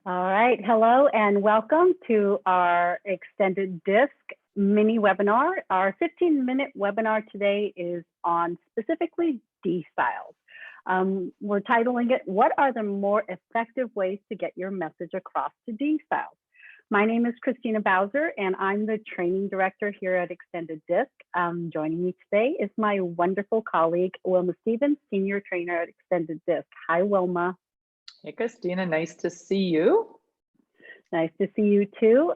All right, hello and welcome to our extended disc mini webinar. Our 15-minute webinar today is on specifically D styles. We're titling it, What are the more effective ways to get your message across to D styles? My name is Christina Bowser and I'm the training director here at Extended Disc. Joining me today is my wonderful colleague, Wilma Stevens, senior trainer at Extended Disc. Hi, Wilma. Hey, Christina, nice to see you. Nice to see you too.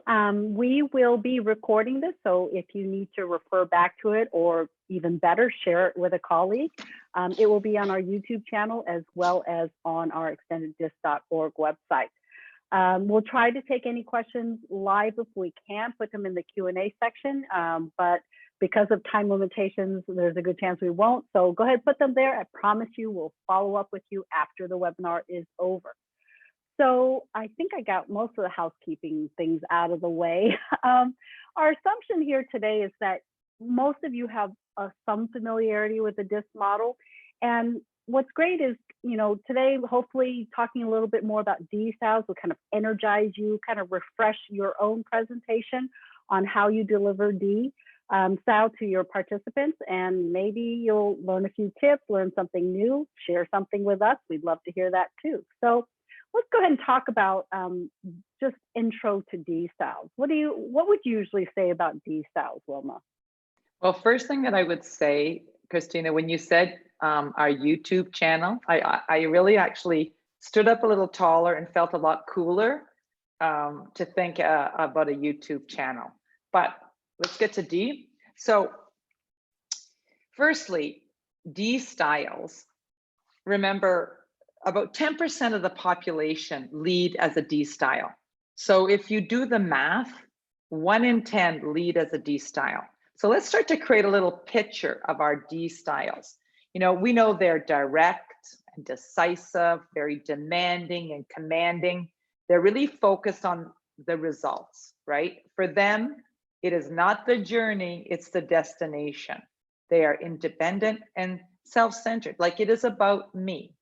We will be recording this, so if you need to refer back to it or even better, share it with a colleague, it will be on our YouTube channel as well as on our extendeddisc.org website. We'll try to take any questions live if we can, put them in the Q&A section, but because of time limitations, there's a good chance we won't. So go ahead, put them there. I promise you we'll follow up with you after the webinar is over. So I think I got most of the housekeeping things out of the way. Our assumption here today is that most of you have some familiarity with the DISC model. And what's great is, today, hopefully talking a little bit more about D styles will kind of energize you, kind of refresh your own presentation on how you deliver D style to your participants, and maybe you'll learn a few tips, learn something new, share something with us. We'd love to hear that too. So let's go ahead and talk about just intro to D styles. What would you usually say about D styles, Wilma? Well, first thing that I would say, Christina, when you said our YouTube channel, I really actually stood up a little taller and felt a lot cooler to think about a YouTube channel. But let's get to D. So firstly, D styles, remember about 10% of the population lead as a D style. So if you do the math, 1 in 10 lead as a D style. So let's start to create a little picture of our D styles. We know they're direct and decisive, very demanding and commanding. They're really focused on the results, right? For them, it is not the journey, it's the destination. They are independent and self-centered, like it is about me.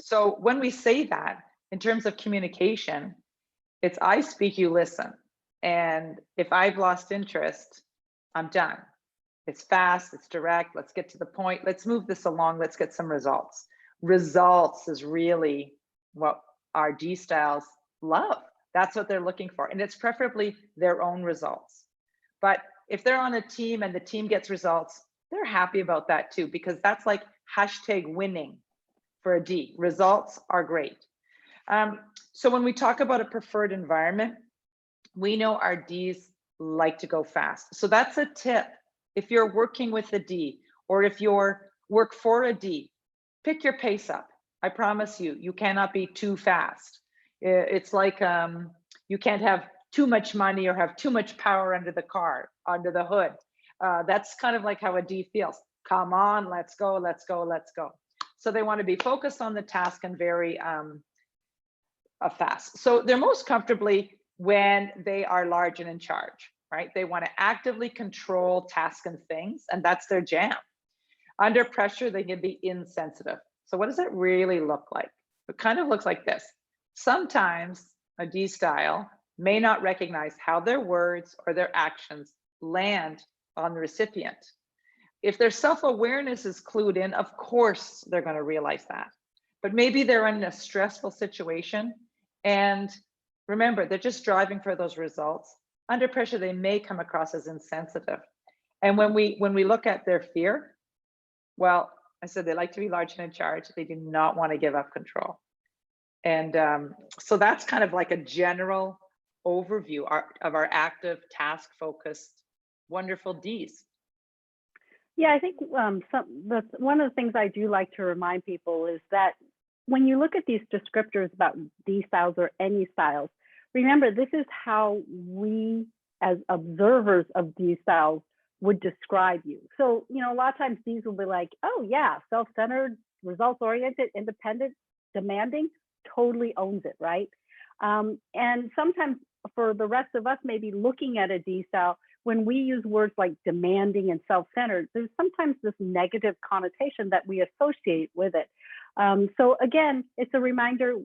So when we say that, in terms of communication, it's I speak, you listen. And if I've lost interest, I'm done. It's fast, it's direct, let's get to the point, let's move this along, let's get some results. Results is really what our D styles love. That's what they're looking for. And it's preferably their own results. But if they're on a team and the team gets results, they're happy about that too, because that's like hashtag winning for a D. Results are great. So when we talk about a preferred environment, we know our Ds like to go fast. So that's a tip. If you're working with a D, or if you're work for a D, pick your pace up. I promise you, you cannot be too fast. It's like you can't have too much money or have too much power under the car, under the hood. That's kind of like how a D feels. Come on, let's go, let's go, let's go. So they want to be focused on the task and very fast. So they're most comfortably when they are large and in charge, right? They want to actively control tasks and things, and that's their jam. Under pressure, they can be insensitive. So what does it really look like? It kind of looks like this. Sometimes a D style may not recognize how their words or their actions land on the recipient. If their self-awareness is clued in, of course, they're going to realize that. But maybe they're in a stressful situation. And remember, they're just driving for those results. Under pressure, they may come across as insensitive. And when we look at their fear, well, I said they like to be large and in charge. They do not want to give up control. And so that's kind of like a general overview of our active, task-focused, wonderful Ds. Yeah, I think one of the things I do like to remind people is that when you look at these descriptors about D styles or any styles, remember, this is how we as observers of D styles would describe you. So, a lot of times these will be like, oh yeah, self-centered, results-oriented, independent, demanding, totally owns it, right? And sometimes for the rest of us, maybe looking at a D style, when we use words like demanding and self-centered, there's sometimes this negative connotation that we associate with it. So again, it's a reminder,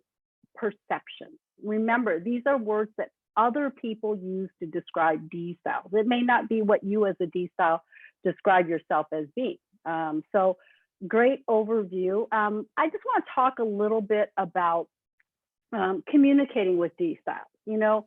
perception. Remember, these are words that other people use to describe D styles. It may not be what you as a D style describe yourself as being. So great overview. I just want to talk a little bit about communicating with D styles. You know,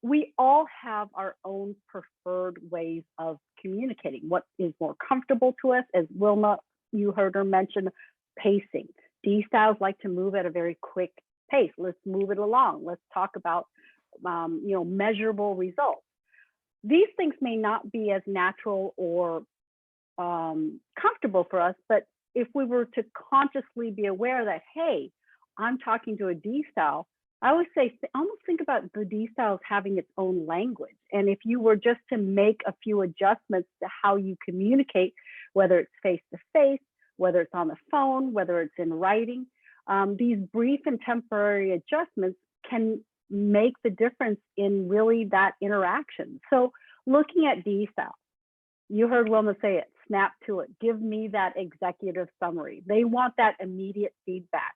we all have our own preferred ways of communicating. What is more comfortable to us, as Wilma, you heard her mention, pacing. D styles like to move at a very quick pace. Let's move it along. Let's talk about, you know, measurable results. These things may not be as natural or comfortable for us, but if we were to consciously be aware that, hey, I'm talking to a D style, I always say, almost think about the D style as having its own language. And if you were just to make a few adjustments to how you communicate, whether it's face to face, whether it's on the phone, whether it's in writing, these brief and temporary adjustments can make the difference in really that interaction. So looking at D style, you heard Wilma say it, snap to it, give me that executive summary. They want that immediate feedback.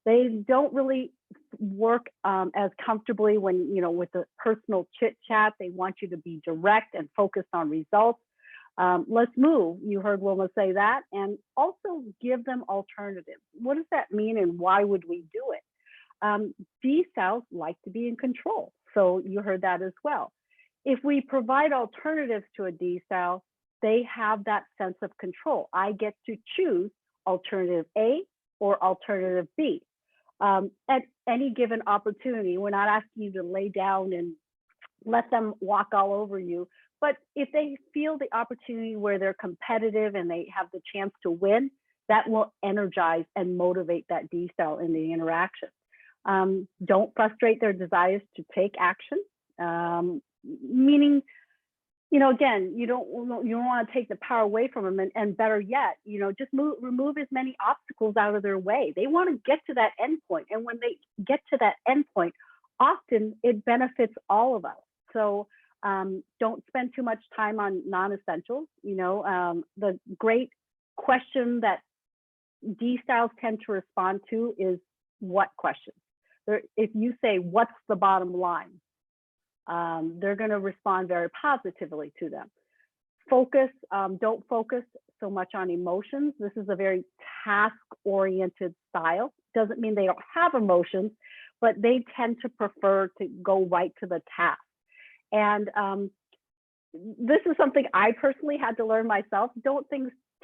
They don't really work as comfortably when, you know, with the personal chit chat. They want you to be direct and focused on results. Let's move. You heard Wilma say that, and also give them alternatives. What does that mean, and why would we do it? D styles like to be in control, so you heard that as well. If we provide alternatives to a D style, they have that sense of control. I get to choose alternative A or alternative B. At any given opportunity, we're not asking you to lay down and let them walk all over you. But if they feel the opportunity where they're competitive and they have the chance to win, that will energize and motivate that D style in the interaction. Don't frustrate their desires to take action, meaning, you know, again, you don't want to take the power away from them, and better yet, you know, just remove as many obstacles out of their way. They want to get to that end point, and when they get to that end point, often it benefits all of us. So don't spend too much time on non-essentials. You know, the great question that D styles tend to respond to is what question. If you say, what's the bottom line? They're going to respond very positively to them. Focus, don't focus so much on emotions. This is a very task-oriented style. Doesn't mean they don't have emotions, but they tend to prefer to go right to the task. And this is something I personally had to learn myself. Don't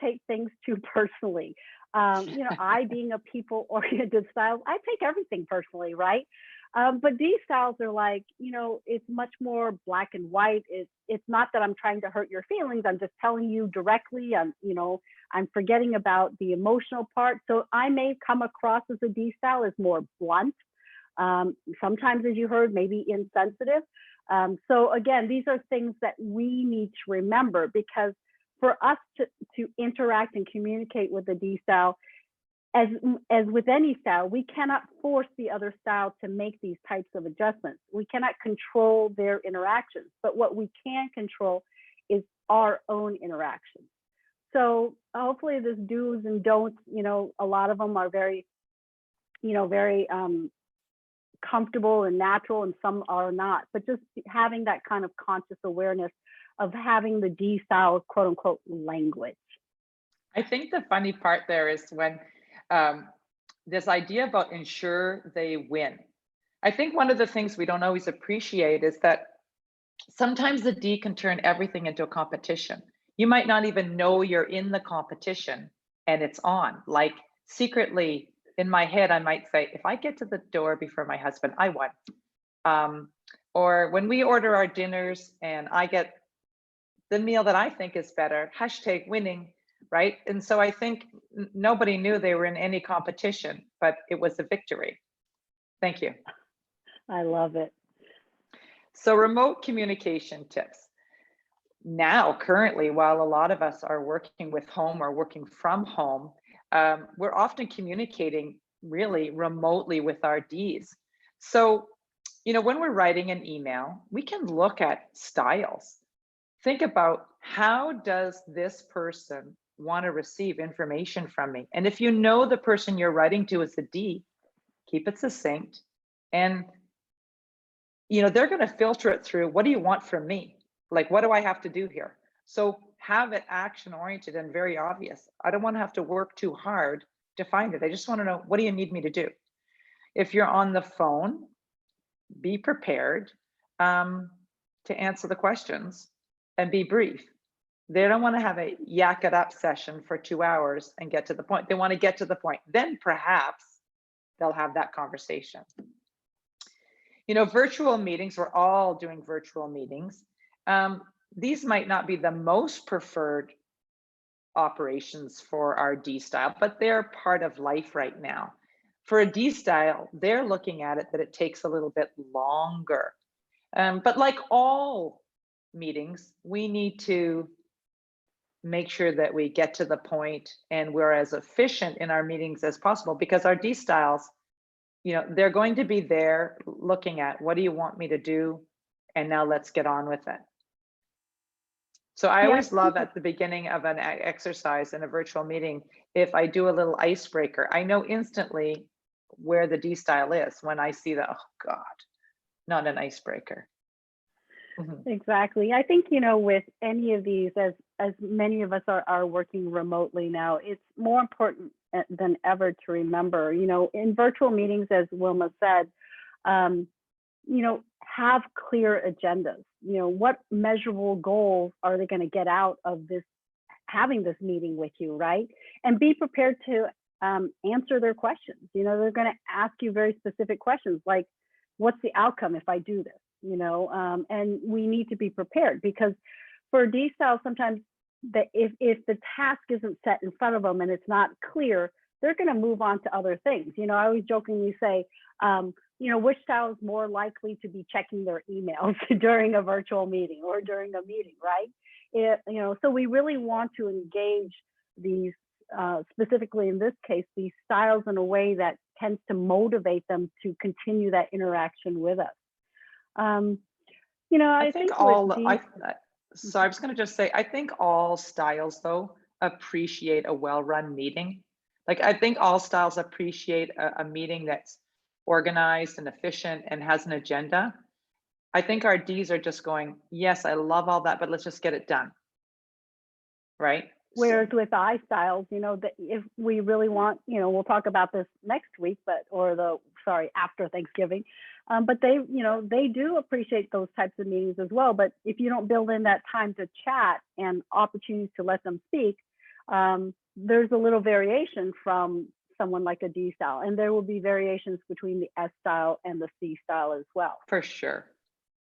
take things too personally. You know, I being a people-oriented style, I take everything personally, right? But these styles are like, you know, it's much more black and white. It's not that I'm trying to hurt your feelings. I'm just telling you directly. You know, I'm forgetting about the emotional part. So I may come across as a D style as more blunt. Sometimes, as you heard, maybe insensitive. So again, these are things that we need to remember, because for us to interact and communicate with the D style, as with any style, we cannot force the other style to make these types of adjustments. We cannot control their interactions, but what we can control is our own interactions. So hopefully this do's and don'ts, you know, a lot of them are very, you know, very comfortable and natural, and some are not, but just having that kind of conscious awareness of having the D style, quote unquote, language. I think the funny part there is when this idea about ensure they win. I think one of the things we don't always appreciate is that sometimes the D can turn everything into a competition. You might not even know you're in the competition and it's on. Like secretly in my head, I might say, if I get to the door before my husband, I won. Or when we order our dinners and I get the meal that I think is better, hashtag winning. Right. And so I think nobody knew they were in any competition, but it was a victory. Thank you. I love it. So remote communication tips. Now, currently, while a lot of us are working with home or working from home, we're often communicating really remotely with our Ds. So, you know, when we're writing an email, we can look at styles. Think about, how does this person want to receive information from me? And if you know the person you're writing to is a D, keep it succinct, and they're going to filter it through, what do you want from me? Like, what do I have to do here? So have it action oriented and very obvious. I don't want to have to work too hard to find it. I just want to know, what do you need me to do? If you're on the phone, be prepared to answer the questions and be brief. They don't want to have a yak it up session for 2 hours and get to the point. They want to get to the point. Then perhaps they'll have that conversation. Virtual meetings, we're all doing virtual meetings. These might not be the most preferred operations for our D style, but they're part of life right now. For a D style, they're looking at it that it takes a little bit longer. But like all meetings, we need to make sure that we get to the point and we're as efficient in our meetings as possible, because our D styles, they're going to be there looking at, what do you want me to do? And now let's get on with it. So I always love at the beginning of an exercise in a virtual meeting, if I do a little icebreaker, I know instantly where the D style is when I see that, oh God, not an icebreaker. Exactly. I think, with any of these, as many of us are working remotely now, it's more important than ever to remember, in virtual meetings, as Wilma said, have clear agendas. What measurable goals are they going to get out of having this meeting with you, right? And be prepared to answer their questions. They're going to ask you very specific questions like, what's the outcome if I do this? And we need to be prepared, because for D style, sometimes if the task isn't set in front of them and it's not clear, they're going to move on to other things. I always jokingly say, which style is more likely to be checking their emails during a virtual meeting or during a meeting, right? So we really want to engage these, specifically in this case, these styles in a way that tends to motivate them to continue that interaction with us. I think so I was going to just say, I think all styles though appreciate a well-run meeting. Like, I think all styles appreciate a meeting that's organized and efficient and has an agenda. I think our Ds are just going, yes, I love all that, but let's just get it done. Right? Whereas with I styles, that if we really want, we'll talk about this next week, after Thanksgiving. But they do appreciate those types of meetings as well. But if you don't build in that time to chat and opportunities to let them speak, there's a little variation from someone like a D style, and there will be variations between the S style and the C style as well. For sure.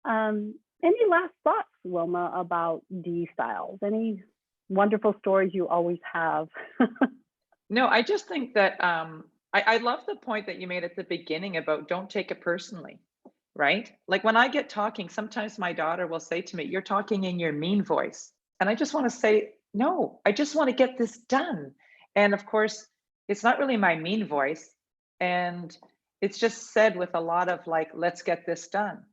Any last thoughts, Wilma, about D styles? Any wonderful stories you always have? No, I just think that I love the point that you made at the beginning about don't take it personally, right? Like, when I get talking, sometimes my daughter will say to me, you're talking in your mean voice. And I just want to say, no, I just want to get this done. And of course, it's not really my mean voice. And it's just said with a lot of like, let's get this done.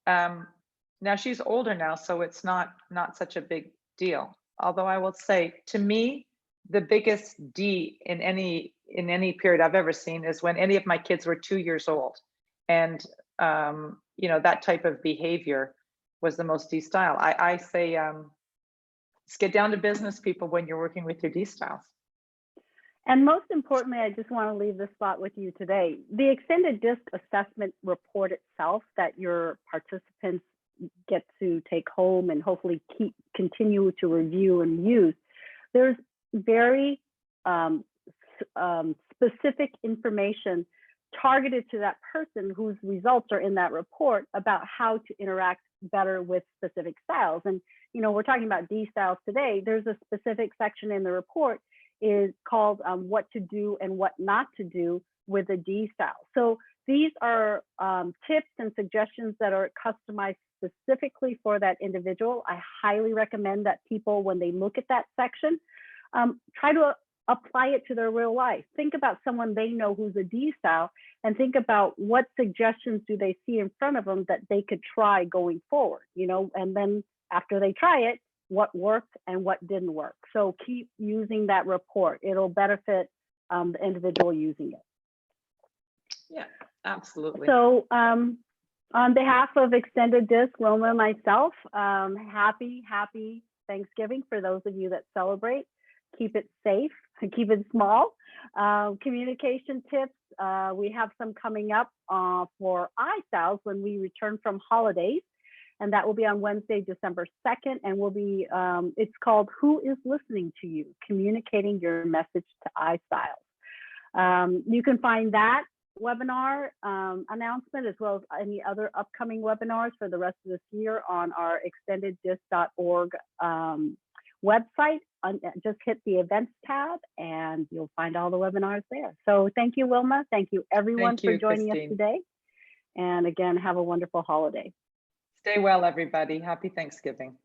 Now she's older now, so it's not such a big deal. Although I will say, to me, the biggest D in any period I've ever seen is when any of my kids were 2 years old. And, that type of behavior was the most D style. I say, let's get down to business, people, when you're working with your D styles. And most importantly, I just want to leave this thought with you today. The extended DISC assessment report itself that your participants get to take home and hopefully continue to review and use, there's very specific information targeted to that person whose results are in that report about how to interact better with specific styles. And, we're talking about D styles today. There's a specific section in the report is called what to do and what not to do with a D style. So these are tips and suggestions that are customized specifically for that individual. I highly recommend that people, when they look at that section, try to apply it to their real life. Think about someone they know who's a D style and think about what suggestions do they see in front of them that they could try going forward, and then after they try it, what worked and what didn't work. So keep using that report. It'll benefit the individual using it. Yeah, absolutely. So on behalf of Extended Disc, Roma, and myself, happy Thanksgiving for those of you that celebrate. Keep it safe, keep it small. Communication tips, we have some coming up for iStyles when we return from holidays. And that will be on Wednesday, December 2nd. And we'll be, it's called Who is Listening to You? Communicating Your Message to iStyles. You can find that webinar announcement as well as any other upcoming webinars for the rest of this year on our extendeddisc.org website. Just hit the events tab and you'll find all the webinars there. So thank you, Wilma. Thank you everyone for joining us today. And again, have a wonderful holiday. Stay well, everybody. Happy Thanksgiving.